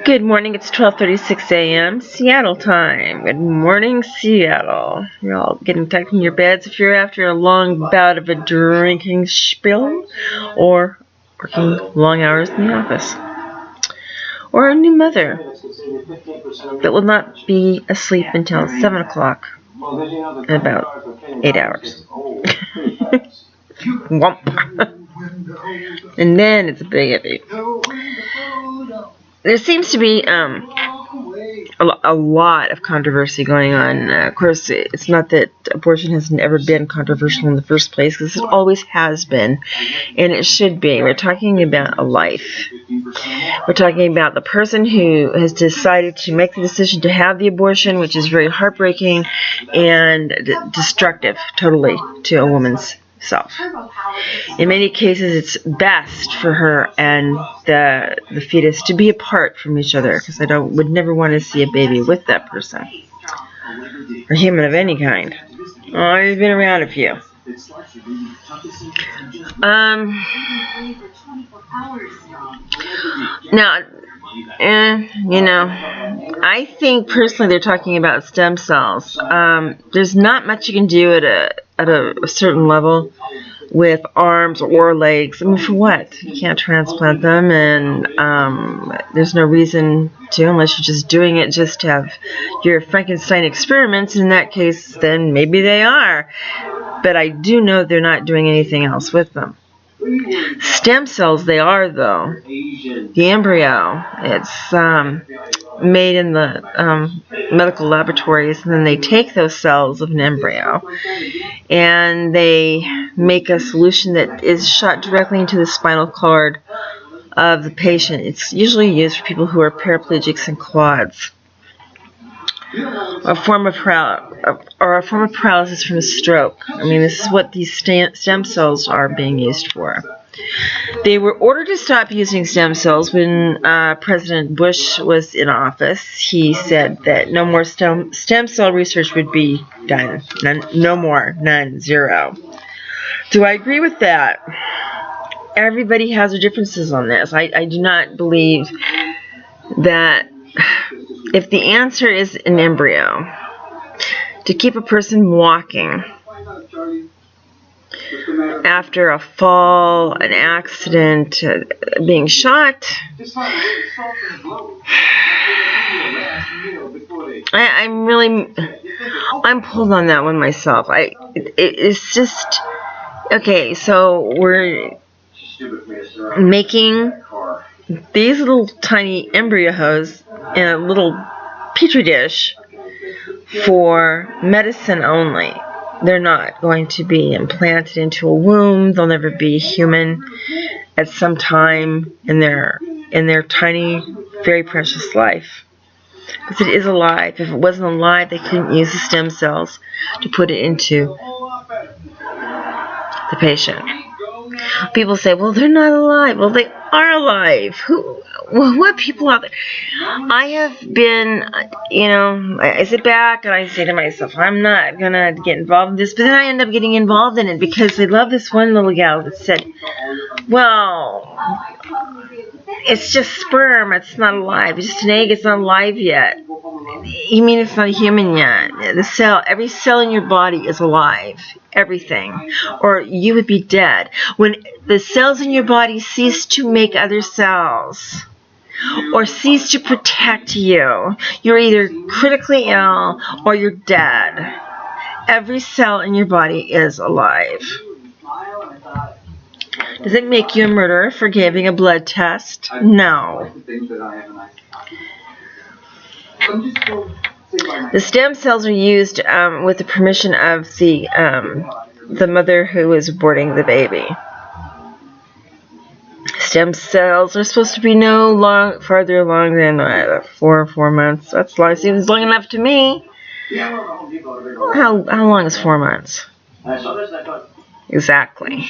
Good morning, it's 12:36 a.m. Seattle time. Good morning, Seattle. You're all getting tucked in your beds if you're after a long bout of a drinking spill, or working long hours in the office, or a new mother that will not be asleep until 7 o'clock in about 8 hours. Womp. And then it's a big iffy. There seems to be a lot of controversy going on. Of course, it's not that abortion has never been controversial in the first place, because it always has been, and it should be. We're talking about a life. We're talking about the person who has decided to make the decision to have the abortion, which is very heartbreaking and destructive, totally, to a woman's self. In many cases, it's best for her and the fetus to be apart from each other, because I would never want to see a baby with that person, or human of any kind. Oh, I've been around a few. Now, I think personally they're talking about stem cells. There's not much you can do at a certain level with arms or legs. I mean, for what? You can't transplant them, and there's no reason to, unless you're just doing it just to have your Frankenstein experiments. In that case, then maybe they are. But I do know they're not doing anything else with them. Stem cells, they are, though. The embryo, it's made in the medical laboratories, and then they take those cells of an embryo and they make a solution that is shot directly into the spinal cord of the patient. It's usually used for people who are paraplegics and quads, a form of paralysis from a stroke. I mean, this is what these stem cells are being used for. They were ordered to stop using stem cells when President Bush was in office. He said that no more stem cell research would be done. No more. None. Zero. Do I agree with that? Everybody has their differences on this. I do not believe that if the answer is an embryo, to keep a person walking after a fall, an accident, being shot, I'm pulled on that one myself. It's just, okay, so we're making these little tiny embryos in a little petri dish for medicine only. They're not going to be implanted into a womb. They'll never be human at some time in their tiny, very precious life. Because it is alive. If it wasn't alive, they couldn't use the stem cells to put it into the patient. People say, well, they're not alive. Well, they are alive. What people out there? I have been, I sit back and I say to myself, I'm not going to get involved in this. But then I end up getting involved in it because I love this one little gal that said, well, it's just sperm. It's not alive. It's just an egg. It's not alive yet. You mean it's not a human yet? Every cell in your body is alive. Everything. Or you would be dead. When the cells in your body cease to make other cells, or cease to protect you, you're either critically ill or you're dead. Every cell in your body is alive. Does it make you a murderer for giving a blood test? No. The stem cells are used with the permission of the mother who is aborting the baby. Stem cells are supposed to be farther along than 4 months. That's long. Seems long enough to me. How long is 4 months? Exactly.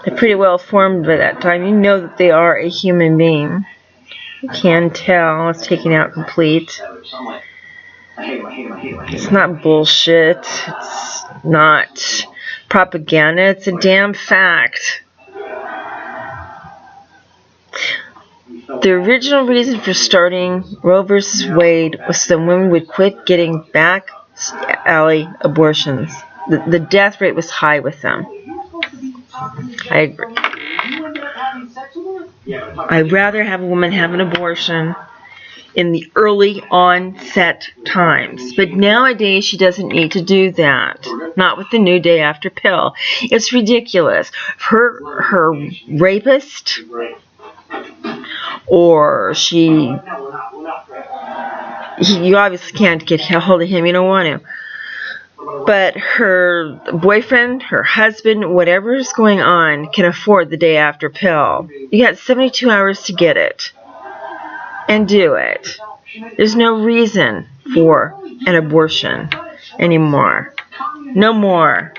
They're pretty well formed by that time. You know that they are a human being. You can tell. It's taken out complete. It's not bullshit. It's not propaganda. It's a damn fact. The original reason for starting Roe versus Wade was so women would quit getting back alley abortions. The death rate was high with them. I agree. I'd rather have a woman have an abortion in the early onset times. But nowadays she doesn't need to do that. Not with the new day after pill. It's ridiculous. Her rapist, or you obviously can't get a hold of him, you don't want to. But her boyfriend, her husband, whatever is going on, can afford the day after pill. You got 72 hours to get it. And do it. There's no reason for an abortion anymore. No more.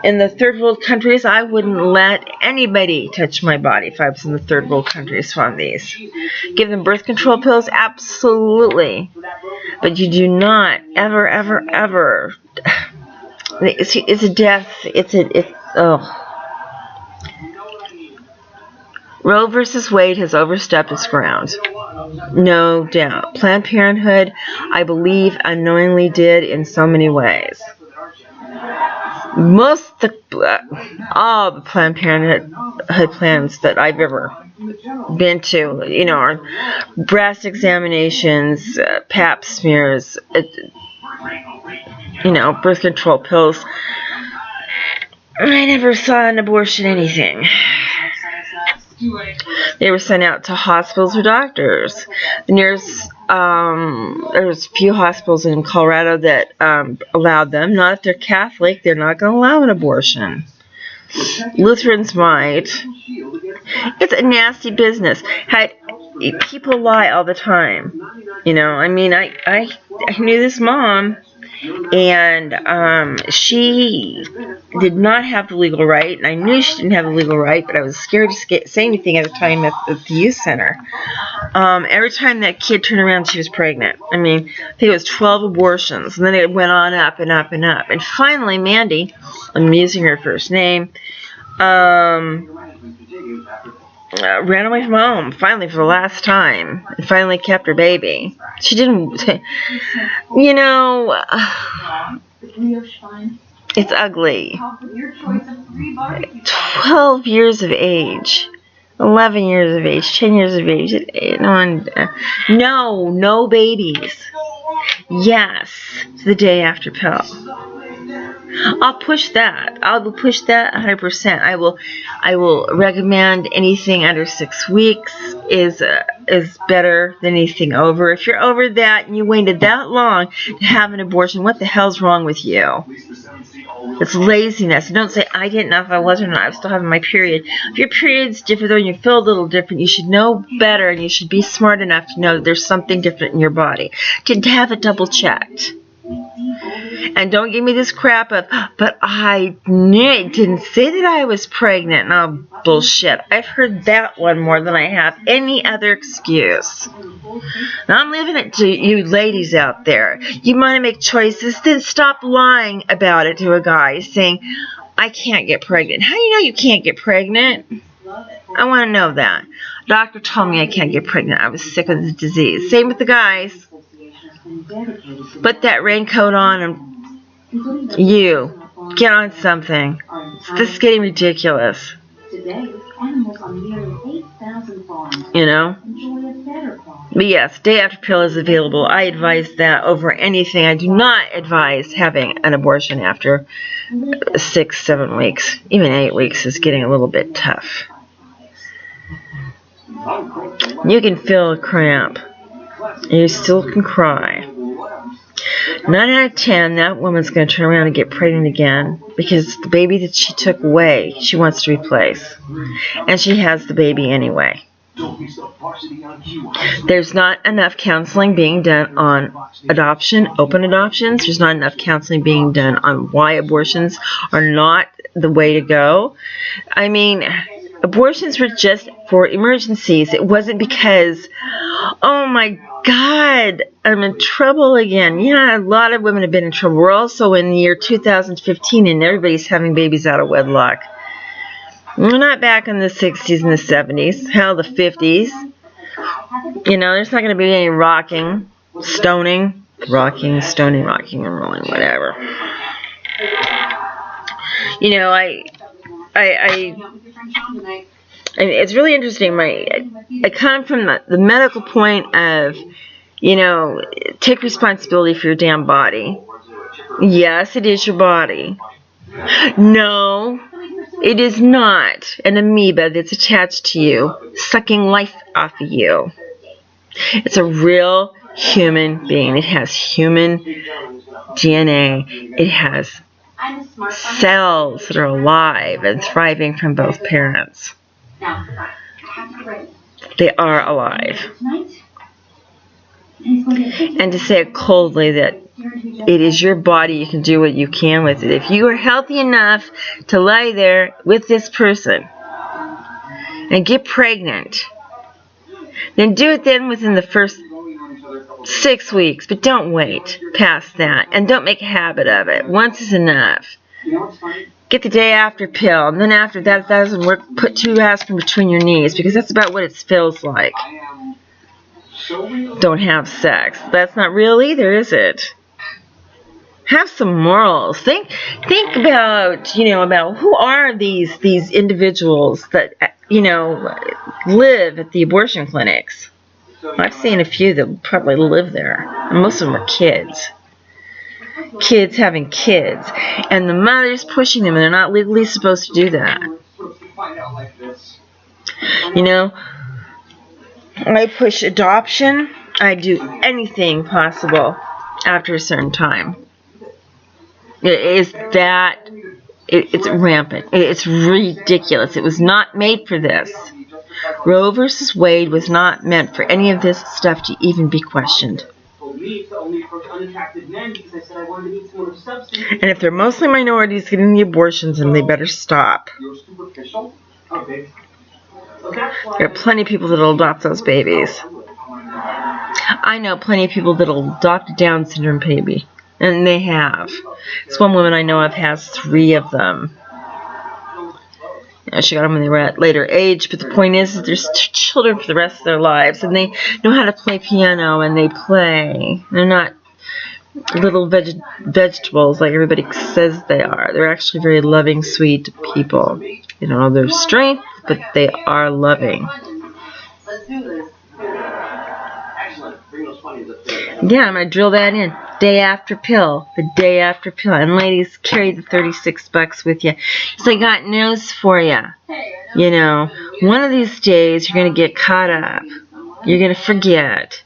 In the third world countries, I wouldn't let anybody touch my body if I was in the third world countries on these. Give them birth control pills? Absolutely. But you do not ever, ever, ever. It's a death. Oh. Roe versus Wade has overstepped its ground. No doubt. Planned Parenthood, I believe, unknowingly did in so many ways. All the Planned Parenthood plans that I've ever been to, are breast examinations, pap smears, birth control pills. I never saw an abortion anything. They were sent out to hospitals or doctors. There's a few hospitals in Colorado that allowed them. Not if they're Catholic, they're not going to allow an abortion. Lutherans might. It's a nasty business. People lie all the time. I knew this mom, and she did not have the legal right, and I knew she didn't have the legal right, but I was scared to say anything at the time at the youth center. Every time that kid turned around, she was pregnant. I think it was 12 abortions, and then it went on up and up and up. And finally, Mandy, I'm using her first name, ran away from home, finally, for the last time, and finally kept her baby. She didn't, it's ugly. 12 years of age, 11 years of age, 10 years of age, no babies. Yes, the day after pill. I'll push that. I will push that 100%. I will recommend anything under 6 weeks is better than anything over. If you're over that and you waited that long to have an abortion, what the hell's wrong with you? It's laziness. Don't say, I didn't know if I was or not. I was still having my period. If your period's different, though, and you feel a little different, you should know better, and you should be smart enough to know that there's something different in your body. To have it double checked. And don't give me this crap of, but I didn't say that I was pregnant. No, bullshit. I've heard that one more than I have any other excuse. Now I'm leaving it to you ladies out there. You want to make choices, then stop lying about it to a guy saying, I can't get pregnant. How do you know you can't get pregnant? I want to know that. Doctor told me I can't get pregnant. I was sick of the disease. Same with the guys. Put that raincoat on and you get on something. This is getting ridiculous. But yes, day after pill is available. I advise that over anything. I do not advise having an abortion after 6, 7 weeks. Even 8 weeks is getting a little bit tough. You can feel a cramp. You still can cry. 9 out of 10, that woman's going to turn around and get pregnant again because the baby that she took away, she wants to replace. And she has the baby anyway. There's not enough counseling being done on adoption, open adoptions. There's not enough counseling being done on why abortions are not the way to go. Abortions were just for emergencies. It wasn't because, oh my God, I'm in trouble again. Yeah, a lot of women have been in trouble. We're also in the year 2015 and everybody's having babies out of wedlock. We're not back in the 60s and the 70s. Hell, the 50s. You know, there's not going to be any rocking, stoning, and rolling, whatever. You know, it's really interesting. I come from the medical point of, you know, take responsibility for your damn body. Yes, it is your body. No, it is not an amoeba that's attached to you, sucking life off of you. It's a real human being. It has human DNA. It has cells that are alive and thriving from both parents. They are alive. And to say it coldly that it is your body, you can do what you can with it. If you are healthy enough to lie there with this person and get pregnant, then do it then within the first 6 weeks, but don't wait past that, and don't make a habit of it. Once is enough. Get the day after pill, and then after that, if that doesn't work, put 2 aspirin between your knees, because that's about what it feels like. Don't have sex. That's not real either, is it? Have some morals. Think about, you know, about who are these individuals that, you know, live at the abortion clinics. I've seen a few that probably live there, and most of them are kids. Kids having kids, and the mother's pushing them, and they're not legally supposed to do that. You know, I push adoption. I do anything possible after a certain time. It's rampant. It's ridiculous. It was not made for this. Roe versus Wade was not meant for any of this stuff to even be questioned. And if they're mostly minorities getting the abortions, then they better stop. There are plenty of people that will adopt those babies. I know plenty of people that will adopt a Down syndrome baby. And they have. This one woman I know of has 3 of them. You know, she got them when they were at later age, but the point is that there's children for the rest of their lives, and they know how to play piano, and they play. They're not little vegetables like everybody says they are. They're actually very loving, sweet people. They don't know their strength, but they are loving. Yeah, I'm going to drill that in. Day after pill. The day after pill. And ladies, carry the $36 with you. So I got news for you. You know, one of these days you're going to get caught up. You're going to forget.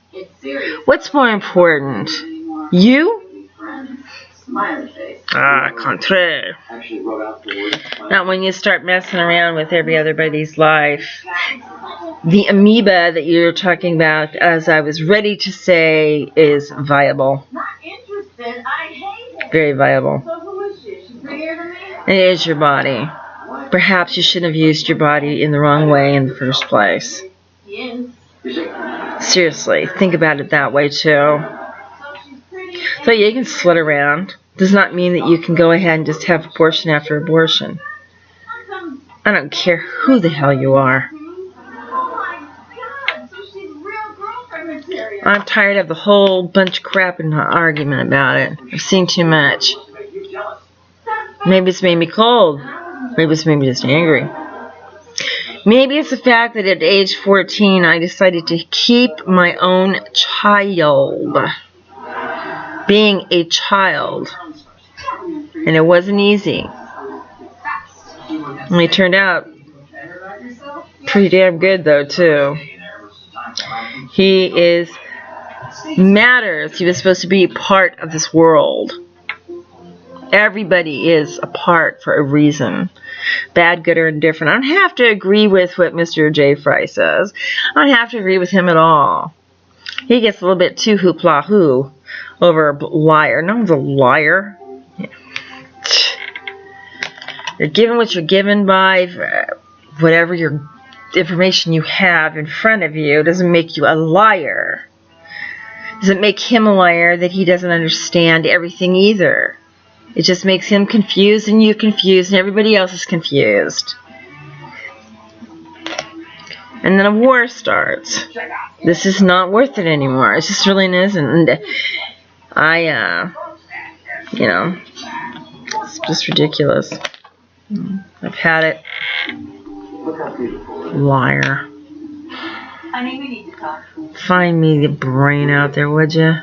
What's more important? You? Contraire. Not when you start messing around with everybody's life. The amoeba that you're talking about, as I was ready to say, is viable. Very viable. It is your body. Perhaps you shouldn't have used your body in the wrong way in the first place. Seriously, think about it that way too. So yeah, you can slut around. Does not mean that you can go ahead and just have abortion after abortion. I don't care who the hell you are. I'm tired of the whole bunch of crap and argument about it. I've seen too much. Maybe it's made me cold. Maybe it's made me just angry. Maybe it's the fact that at age 14 I decided to keep my own child. Being a child. And it wasn't easy. And it turned out pretty damn good though too. He matters. He was supposed to be part of this world. Everybody is a part for a reason. Bad, good, or indifferent. I don't have to agree with what Mr. J. Fry says. I don't have to agree with him at all. He gets a little bit too hoopla-hoo over a liar. No one's a liar. You're given what you're given by whatever your information you have in front of you. Doesn't make you a liar. Doesn't make him a liar that he doesn't understand everything either. It just makes him confused and you confused and everybody else is confused. And then a war starts. This is not worth it anymore. It just really isn't. And you know, it's just ridiculous. I've had it. Liar. Find me the brain out there, would you?